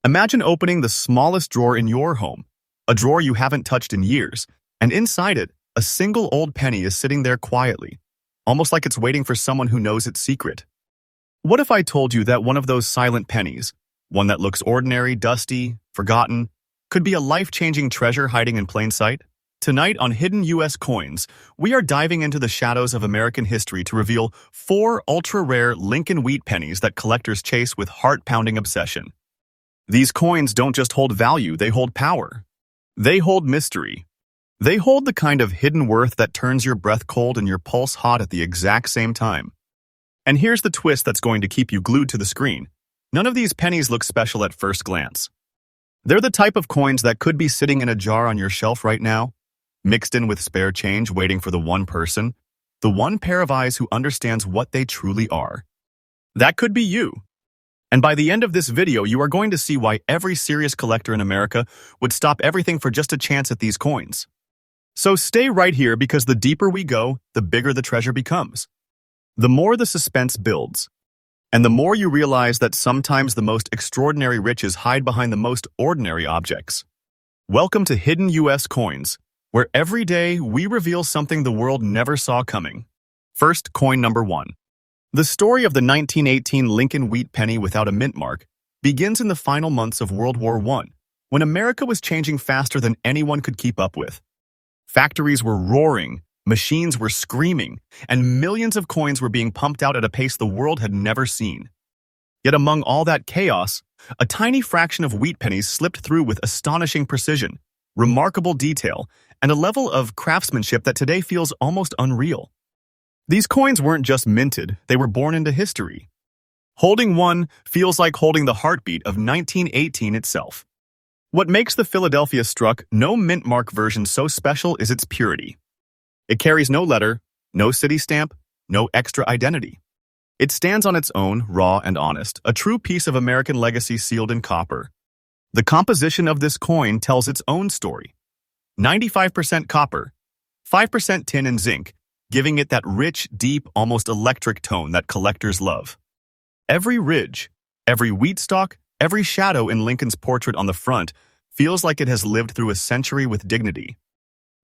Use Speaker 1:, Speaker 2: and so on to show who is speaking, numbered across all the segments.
Speaker 1: Imagine opening the smallest drawer in your home, a drawer you haven't touched in years, and inside it, a single old penny is sitting there quietly, almost like it's waiting for someone who knows its secret. What if I told you that one of those silent pennies, one that looks ordinary, dusty, forgotten, could be a life-changing treasure hiding in plain sight? Tonight on Hidden U.S. Coins, we are diving into the shadows of American history to reveal 4 ultra-rare Lincoln wheat pennies that collectors chase with heart-pounding obsession. These coins don't just hold value, they hold power. They hold mystery. They hold the kind of hidden worth that turns your breath cold and your pulse hot at the exact same time. And here's the twist that's going to keep you glued to the screen. None of these pennies look special at first glance. They're the type of coins that could be sitting in a jar on your shelf right now, mixed in with spare change waiting for the one person, the one pair of eyes who understands what they truly are. That could be you. And by the end of this video, you are going to see why every serious collector in America would stop everything for just a chance at these coins. So stay right here because the deeper we go, the bigger the treasure becomes. The more the suspense builds. And the more you realize that sometimes the most extraordinary riches hide behind the most ordinary objects. Welcome to Hidden U.S. Coins, where every day we reveal something the world never saw coming. First, coin number 1. The story of the 1918 Lincoln wheat penny without a mint mark begins in the final months of World War I, when America was changing faster than anyone could keep up with. Factories were roaring, machines were screaming, and millions of coins were being pumped out at a pace the world had never seen. Yet among all that chaos, a tiny fraction of wheat pennies slipped through with astonishing precision, remarkable detail, and a level of craftsmanship that today feels almost unreal. These coins weren't just minted, they were born into history. Holding one feels like holding the heartbeat of 1918 itself. What makes the Philadelphia struck no mint mark version so special is its purity. It carries no letter, no city stamp, no extra identity. It stands on its own, raw and honest, a true piece of American legacy sealed in copper. The composition of this coin tells its own story. 95% copper, 5% tin and zinc, giving it that rich, deep, almost electric tone that collectors love. Every ridge, every wheat stalk, every shadow in Lincoln's portrait on the front feels like it has lived through a century with dignity.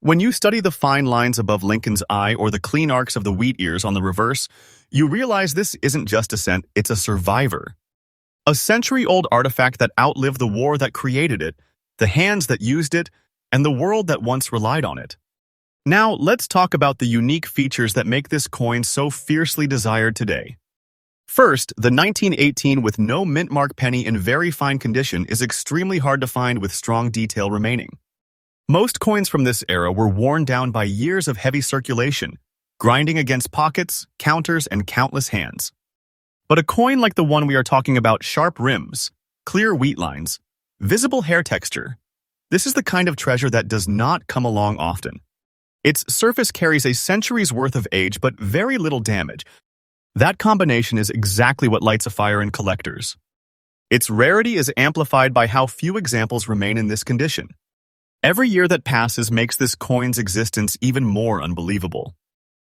Speaker 1: When you study the fine lines above Lincoln's eye or the clean arcs of the wheat ears on the reverse, you realize this isn't just a cent, it's a survivor. A century-old artifact that outlived the war that created it, the hands that used it, and the world that once relied on it. Now, let's talk about the unique features that make this coin so fiercely desired today. First, the 1918 with no mint mark penny in very fine condition is extremely hard to find with strong detail remaining. Most coins from this era were worn down by years of heavy circulation, grinding against pockets, counters, and countless hands. But a coin like the one we are talking about, sharp rims, clear wheat lines, visible hair texture, this is the kind of treasure that does not come along often. Its surface carries a century's worth of age but very little damage. That combination is exactly what lights a fire in collectors. Its rarity is amplified by how few examples remain in this condition. Every year that passes makes this coin's existence even more unbelievable.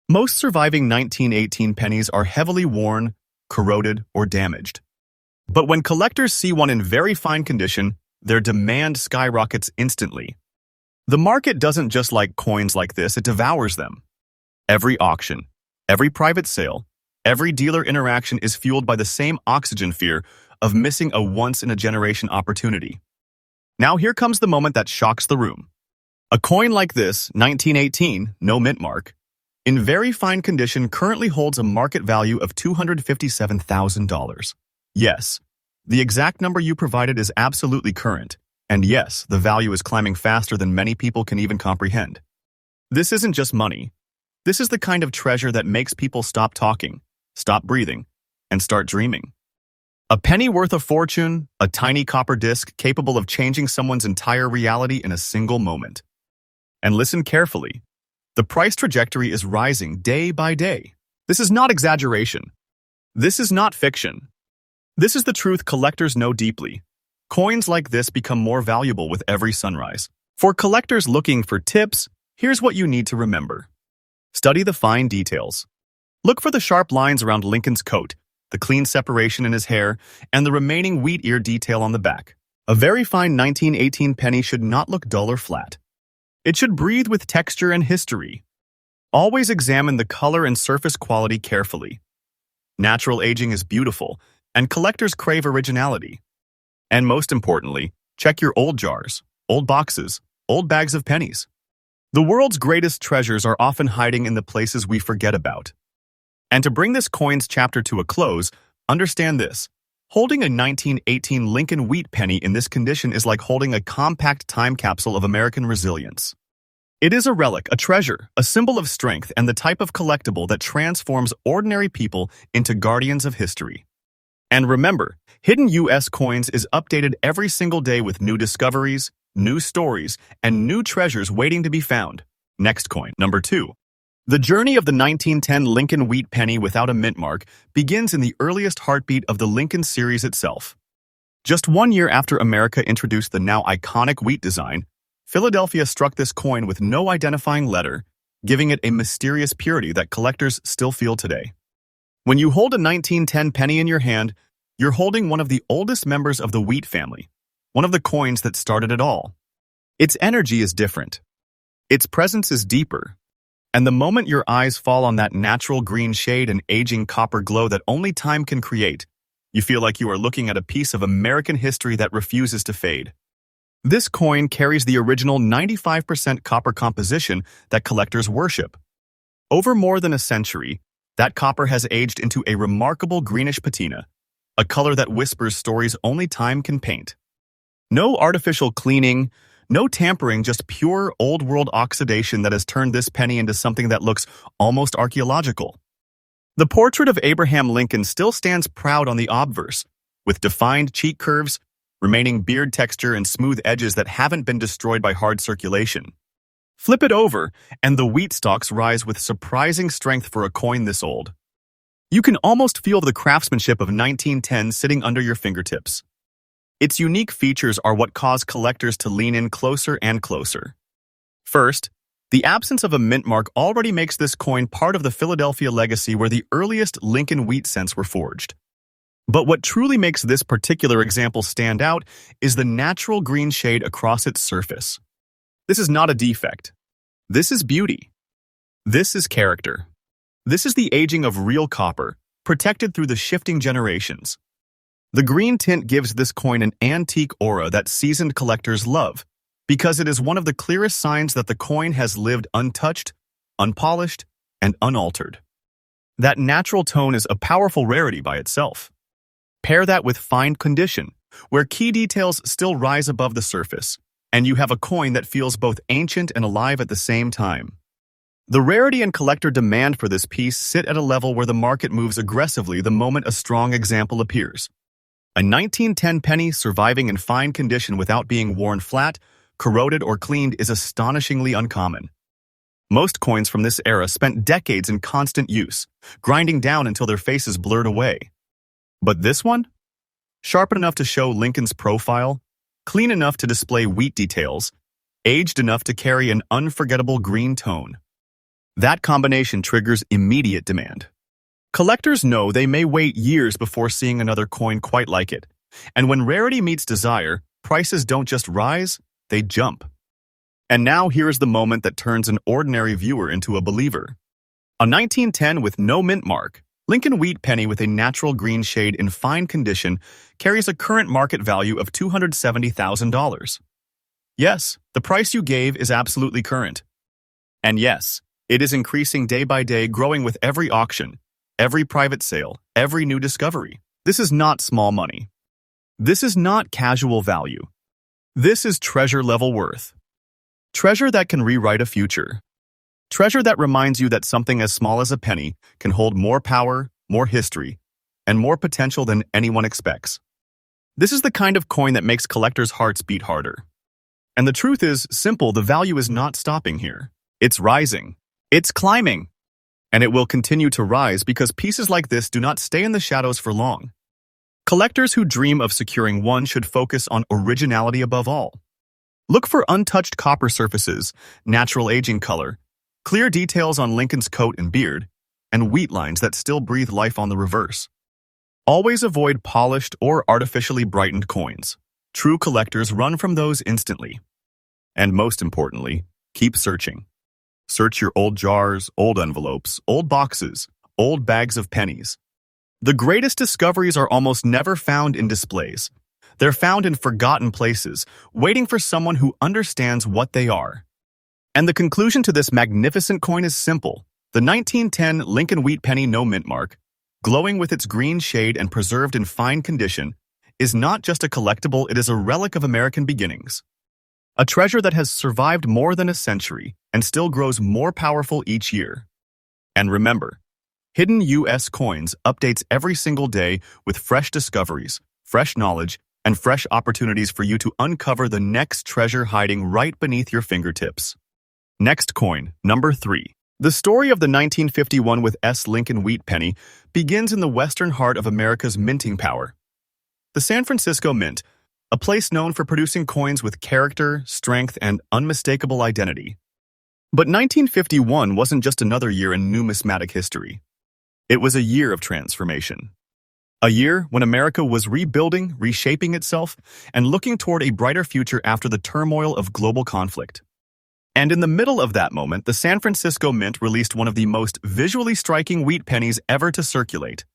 Speaker 1: Most surviving 1918 pennies are heavily worn, corroded, or damaged. But when collectors see one in very fine condition, their demand skyrockets instantly. The market doesn't just like coins like this, it devours them. Every auction, every private sale, every dealer interaction is fueled by the same oxygen fear of missing a once-in-a-generation opportunity. Now here comes the moment that shocks the room. A coin like this, 1918, no mint mark, in very fine condition currently holds a market value of $257,000. Yes, the exact number you provided is absolutely current. And yes, the value is climbing faster than many people can even comprehend. This isn't just money. This is the kind of treasure that makes people stop talking, stop breathing, and start dreaming. A penny worth a fortune, a tiny copper disc capable of changing someone's entire reality in a single moment. And listen carefully. The price trajectory is rising day by day. This is not exaggeration. This is not fiction. This is the truth collectors know deeply. Coins like this become more valuable with every sunrise. For collectors looking for tips, here's what you need to remember. Study the fine details. Look for the sharp lines around Lincoln's coat, the clean separation in his hair, and the remaining wheat ear detail on the back. A very fine 1918 penny should not look dull or flat. It should breathe with texture and history. Always examine the color and surface quality carefully. Natural aging is beautiful, and collectors crave originality. And most importantly, check your old jars, old boxes, old bags of pennies. The world's greatest treasures are often hiding in the places we forget about. And to bring this coins chapter to a close, understand this. Holding a 1918 Lincoln wheat penny in this condition is like holding a compact time capsule of American resilience. It is a relic, a treasure, a symbol of strength, and the type of collectible that transforms ordinary people into guardians of history. And remember, Hidden U.S. Coins is updated every single day with new discoveries, new stories, and new treasures waiting to be found. Next coin, number 2. The journey of the 1910 Lincoln wheat penny without a mint mark begins in the earliest heartbeat of the Lincoln series itself. Just 1 year after America introduced the now iconic wheat design, Philadelphia struck this coin with no identifying letter, giving it a mysterious purity that collectors still feel today. When you hold a 1910 penny in your hand, you're holding one of the oldest members of the wheat family, one of the coins that started it all. Its energy is different. Its presence is deeper. And the moment your eyes fall on that natural green shade and aging copper glow that only time can create, you feel like you are looking at a piece of American history that refuses to fade. This coin carries the original 95% copper composition that collectors worship. Over more than a century, that copper has aged into a remarkable greenish patina, a color that whispers stories only time can paint. No artificial cleaning, no tampering, just pure old-world oxidation that has turned this penny into something that looks almost archaeological. The portrait of Abraham Lincoln still stands proud on the obverse, with defined cheek curves, remaining beard texture, and smooth edges that haven't been destroyed by hard circulation. Flip it over, and the wheat stalks rise with surprising strength for a coin this old. You can almost feel the craftsmanship of 1910 sitting under your fingertips. Its unique features are what cause collectors to lean in closer and closer. First, the absence of a mint mark already makes this coin part of the Philadelphia legacy where the earliest Lincoln wheat cents were forged. But what truly makes this particular example stand out is the natural green shade across its surface. This is not a defect. This is beauty. This is character. This is the aging of real copper, protected through the shifting generations. The green tint gives this coin an antique aura that seasoned collectors love, because it is one of the clearest signs that the coin has lived untouched, unpolished, and unaltered. That natural tone is a powerful rarity by itself. Pair that with fine condition, where key details still rise above the surface, and you have a coin that feels both ancient and alive at the same time. The rarity and collector demand for this piece sit at a level where the market moves aggressively the moment a strong example appears. A 1910 penny surviving in fine condition without being worn flat, corroded, or cleaned is astonishingly uncommon. Most coins from this era spent decades in constant use, grinding down until their faces blurred away. But this one? Sharp enough to show Lincoln's profile, clean enough to display wheat details, aged enough to carry an unforgettable green tone. That combination triggers immediate demand. Collectors know they may wait years before seeing another coin quite like it. And when rarity meets desire, prices don't just rise, they jump. And now here is the moment that turns an ordinary viewer into a believer. A 1910 with no mint mark, Lincoln wheat penny with a natural green shade in fine condition carries a current market value of $270,000. Yes, the price you gave is absolutely current. And yes, it is increasing day by day, growing with every auction, every private sale, every new discovery. This is not small money. This is not casual value. This is treasure-level worth. Treasure that can rewrite a future. Treasure that reminds you that something as small as a penny can hold more power, more history, and more potential than anyone expects. This is the kind of coin that makes collectors' hearts beat harder. And the truth is simple, the value is not stopping here. It's rising. It's climbing. And it will continue to rise because pieces like this do not stay in the shadows for long. Collectors who dream of securing one should focus on originality above all. Look for untouched copper surfaces, natural aging color, clear details on Lincoln's coat and beard, and wheat lines that still breathe life on the reverse. Always avoid polished or artificially brightened coins. True collectors run from those instantly. And most importantly, keep searching. Search your old jars, old envelopes, old boxes, old bags of pennies. The greatest discoveries are almost never found in displays. They're found in forgotten places, waiting for someone who understands what they are. And the conclusion to this magnificent coin is simple. The 1910 Lincoln Wheat penny no mint mark, glowing with its green shade and preserved in fine condition, is not just a collectible, it is a relic of American beginnings. A treasure that has survived more than a century and still grows more powerful each year. And remember, Hidden U.S. Coins updates every single day with fresh discoveries, fresh knowledge, and fresh opportunities for you to uncover the next treasure hiding right beneath your fingertips. Next coin, number 3. The story of the 1951 with S. Lincoln Wheat penny begins in the western heart of America's minting power. The San Francisco Mint, a place known for producing coins with character, strength, and unmistakable identity. But 1951 wasn't just another year in numismatic history. It was a year of transformation. A year when America was rebuilding, reshaping itself, and looking toward a brighter future after the turmoil of global conflict. And in the middle of that moment, the San Francisco Mint released one of the most visually striking wheat pennies ever to circulate.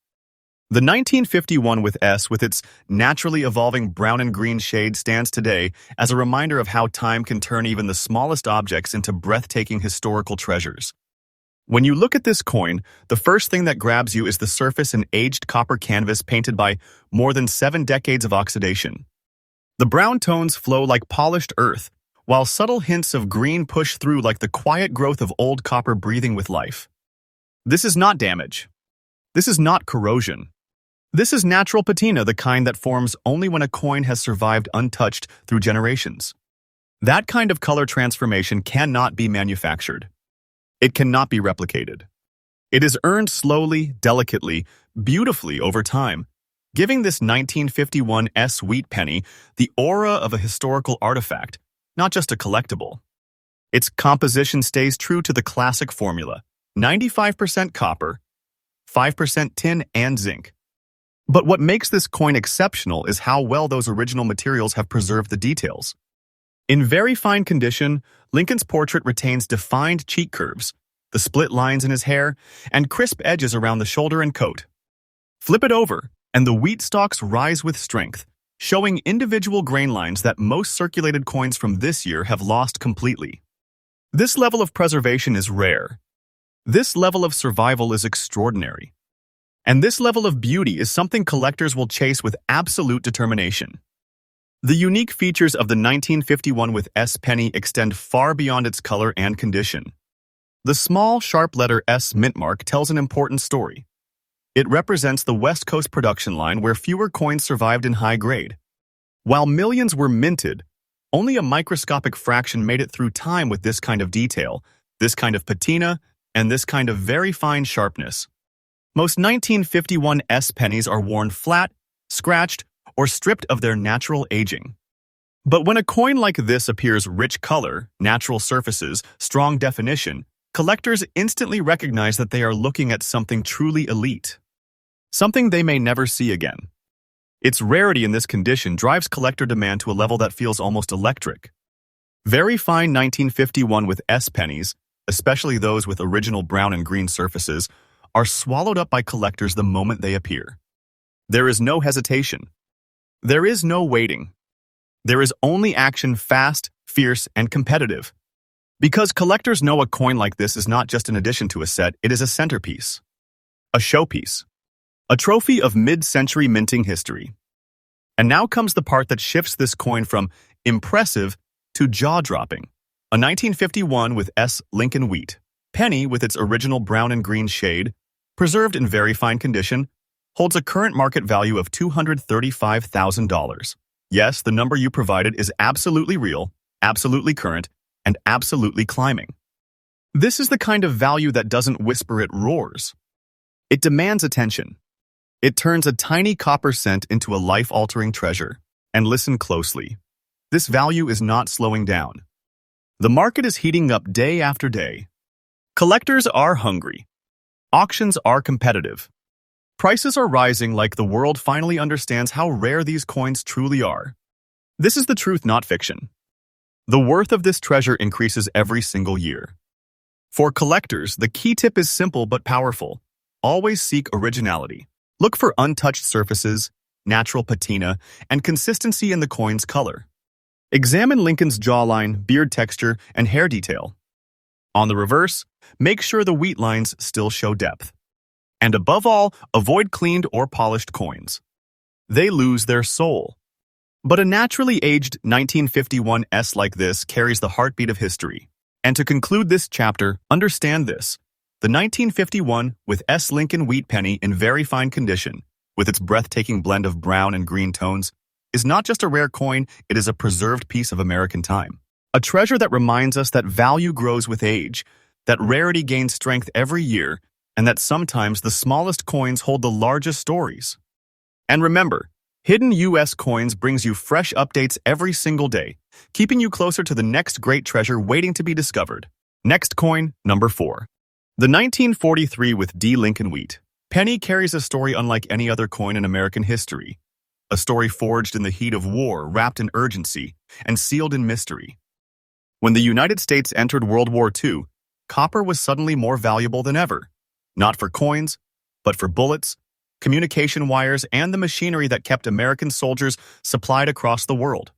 Speaker 1: The 1951 with S, with its naturally evolving brown and green shade, stands today as a reminder of how time can turn even the smallest objects into breathtaking historical treasures. When you look at this coin, the first thing that grabs you is the surface and aged copper canvas painted by more than 7 decades of oxidation. The brown tones flow like polished earth, while subtle hints of green push through like the quiet growth of old copper breathing with life. This is not damage. This is not corrosion. This is natural patina, the kind that forms only when a coin has survived untouched through generations. That kind of color transformation cannot be manufactured. It cannot be replicated. It is earned slowly, delicately, beautifully over time, giving this 1951 S wheat penny the aura of a historical artifact, not just a collectible. Its composition stays true to the classic formula: 95% copper, 5% tin and zinc. But what makes this coin exceptional is how well those original materials have preserved the details. In very fine condition, Lincoln's portrait retains defined cheek curves, the split lines in his hair, and crisp edges around the shoulder and coat. Flip it over, and the wheat stalks rise with strength, showing individual grain lines that most circulated coins from this year have lost completely. This level of preservation is rare. This level of survival is extraordinary. And this level of beauty is something collectors will chase with absolute determination. The unique features of the 1951 with S penny extend far beyond its color and condition. The small, sharp letter S mint mark tells an important story. It represents the West Coast production line where fewer coins survived in high grade. While millions were minted, only a microscopic fraction made it through time with this kind of detail, this kind of patina, and this kind of very fine sharpness. Most 1951 S pennies are worn flat, scratched, or stripped of their natural aging. But when a coin like this appears rich color, natural surfaces, strong definition, collectors instantly recognize that they are looking at something truly elite. Something they may never see again. Its rarity in this condition drives collector demand to a level that feels almost electric. Very fine 1951 with S pennies, especially those with original brown and green surfaces, are swallowed up by collectors the moment they appear. There is no hesitation. There is no waiting. There is only action, fast, fierce, and competitive. Because collectors know a coin like this is not just an addition to a set, it is a centerpiece. A showpiece. A trophy of mid-century minting history. And now comes the part that shifts this coin from impressive to jaw-dropping. A 1951 with S. Lincoln Wheat penny with its original brown and green shade, preserved in very fine condition, holds a current market value of $235,000. Yes, the number you provided is absolutely real, absolutely current, and absolutely climbing. This is the kind of value that doesn't whisper, it roars. It demands attention. It turns a tiny copper cent into a life-altering treasure. And listen closely. This value is not slowing down. The market is heating up day after day. Collectors are hungry. Auctions are competitive. Prices are rising like the world finally understands how rare these coins truly are. This is the truth, not fiction. The worth of this treasure increases every single year. For collectors, the key tip is simple but powerful. Always seek originality. Look for untouched surfaces, natural patina, and consistency in the coin's color. Examine Lincoln's jawline, beard texture, and hair detail. On the reverse, make sure the wheat lines still show depth. And above all, avoid cleaned or polished coins. They lose their soul. But a naturally aged 1951 S like this carries the heartbeat of history. And to conclude this chapter, understand this. The 1951 with S Lincoln wheat penny in very fine condition, with its breathtaking blend of brown and green tones, is not just a rare coin, it is a preserved piece of American time. A treasure that reminds us that value grows with age, that rarity gains strength every year, and that sometimes the smallest coins hold the largest stories. And remember, Hidden US Coins brings you fresh updates every single day, keeping you closer to the next great treasure waiting to be discovered. Next coin, number 4. The 1943 with D. Lincoln wheat penny carries a story unlike any other coin in American history. A story forged in the heat of war, wrapped in urgency, and sealed in mystery. When the United States entered World War II, copper was suddenly more valuable than ever. Not for coins, but for bullets, communication wires, and the machinery that kept American soldiers supplied across the world.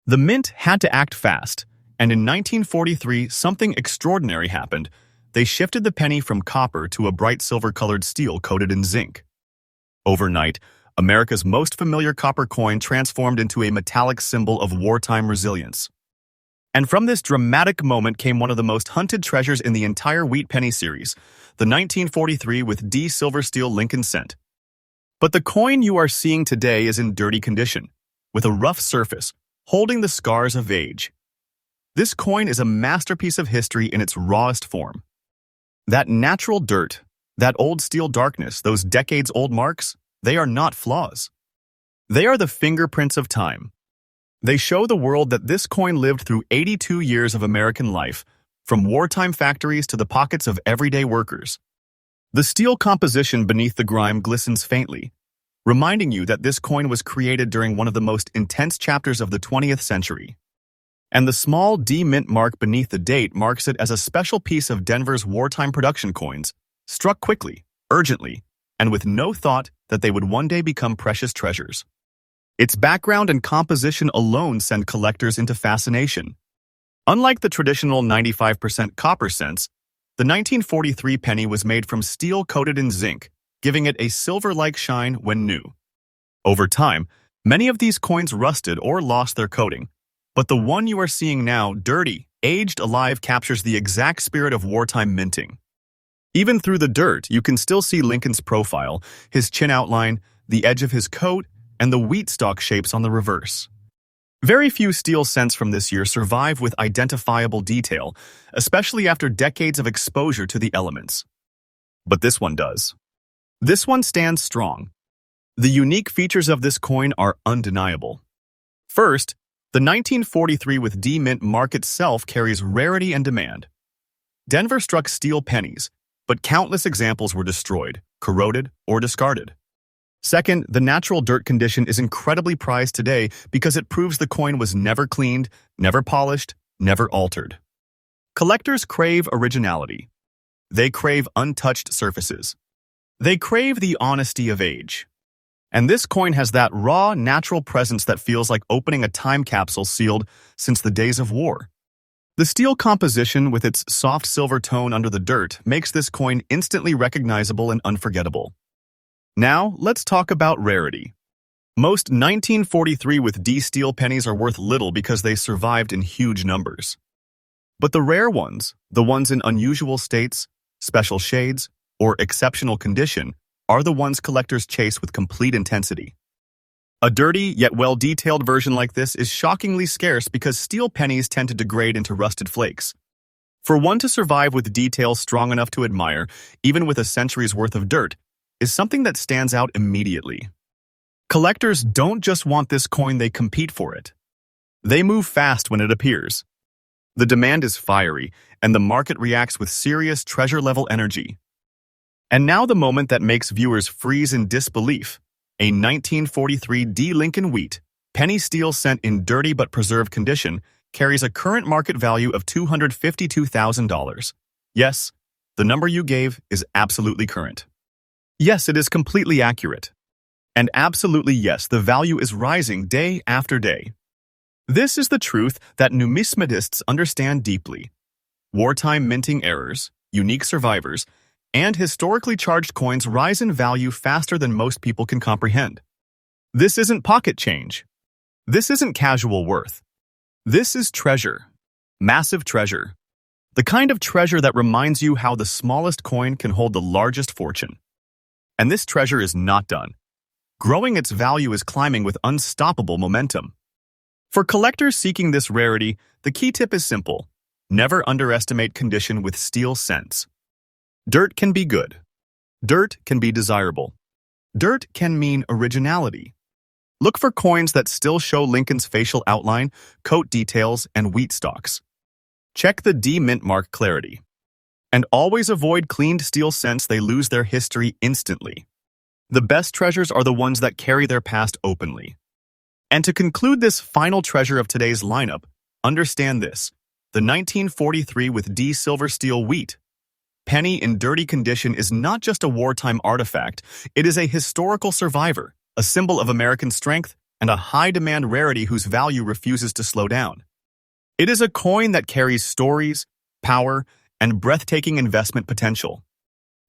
Speaker 1: The mint had to act fast, and in 1943, something extraordinary happened. They shifted the penny from copper to a bright silver-colored steel coated in zinc. Overnight, America's most familiar copper coin transformed into a metallic symbol of wartime resilience. And from this dramatic moment came one of the most hunted treasures in the entire wheat penny series, the 1943 with D. Silver Steel Lincoln cent. But the coin you are seeing today is in dirty condition, with a rough surface, holding the scars of age. This coin is a masterpiece of history in its rawest form. That natural dirt, that old steel darkness, those decades-old marks, they are not flaws. They are the fingerprints of time. They show the world that this coin lived through 82 years of American life, from wartime factories to the pockets of everyday workers. The steel composition beneath the grime glistens faintly, reminding you that this coin was created during one of the most intense chapters of the 20th century. And the small D mint mark beneath the date marks it as a special piece of Denver's wartime production coins, struck quickly, urgently, and with no thought that they would one day become precious treasures. Its background and composition alone send collectors into fascination. Unlike the traditional 95% copper cents, the 1943 penny was made from steel coated in zinc, giving it a silver-like shine when new. Over time, many of these coins rusted or lost their coating, but the one you are seeing now, dirty, aged alive, captures the exact spirit of wartime minting. Even through the dirt, you can still see Lincoln's profile, his chin outline, the edge of his coat, and the wheat stalk shapes on the reverse. Very few steel cents from this year survive with identifiable detail, especially after decades of exposure to the elements. But this one does. This one stands strong. The unique features of this coin are undeniable. First, the 1943 with D mint mark itself carries rarity and demand. Denver struck steel pennies, but countless examples were destroyed, corroded, or discarded. Second, the natural dirt condition is incredibly prized today because it proves the coin was never cleaned, never polished, never altered. Collectors crave originality. They crave untouched surfaces. They crave the honesty of age. And this coin has that raw, natural presence that feels like opening a time capsule sealed since the days of war. The steel composition with its soft silver tone under the dirt makes this coin instantly recognizable and unforgettable. Now, let's talk about rarity. Most 1943 with D steel pennies are worth little because they survived in huge numbers. But the rare ones, the ones in unusual states, special shades, or exceptional condition, are the ones collectors chase with complete intensity. A dirty yet well-detailed version like this is shockingly scarce because steel pennies tend to degrade into rusted flakes. For one to survive with details strong enough to admire, even with a century's worth of dirt, is something that stands out immediately. Collectors don't just want this coin, they compete for it. They move fast when it appears. The demand is fiery, and the market reacts with serious treasure-level energy. And now the moment that makes viewers freeze in disbelief, a 1943 D Lincoln wheat Penny steel sent in dirty but preserved condition carries a current market value of $252,000. Yes, the number you gave is absolutely current. Yes, it is completely accurate. And absolutely yes, the value is rising day after day. This is the truth that numismatists understand deeply. Wartime minting errors, unique survivors, and historically charged coins rise in value faster than most people can comprehend. This isn't pocket change. This isn't casual worth. This is treasure. Massive treasure. The kind of treasure that reminds you how the smallest coin can hold the largest fortune. And this treasure is not done. Growing its value is climbing with unstoppable momentum. For collectors seeking this rarity, the key tip is simple. Never underestimate condition with steel cents. Dirt can be good. Dirt can be desirable. Dirt can mean originality. Look for coins that still show Lincoln's facial outline, coat details, and wheat stalks. Check the D mint mark clarity. And always avoid cleaned steel cents, they lose their history instantly. The best treasures are the ones that carry their past openly. And to conclude this final treasure of today's lineup, understand this. The 1943 with D silver steel wheat penny in dirty condition is not just a wartime artifact, it is a historical survivor, a symbol of American strength, and a high-demand rarity whose value refuses to slow down. It is a coin that carries stories, power, and breathtaking investment potential.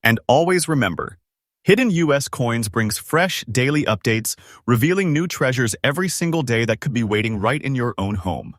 Speaker 1: And always remember, Hidden U.S. Coins brings fresh, daily updates, revealing new treasures every single day that could be waiting right in your own home.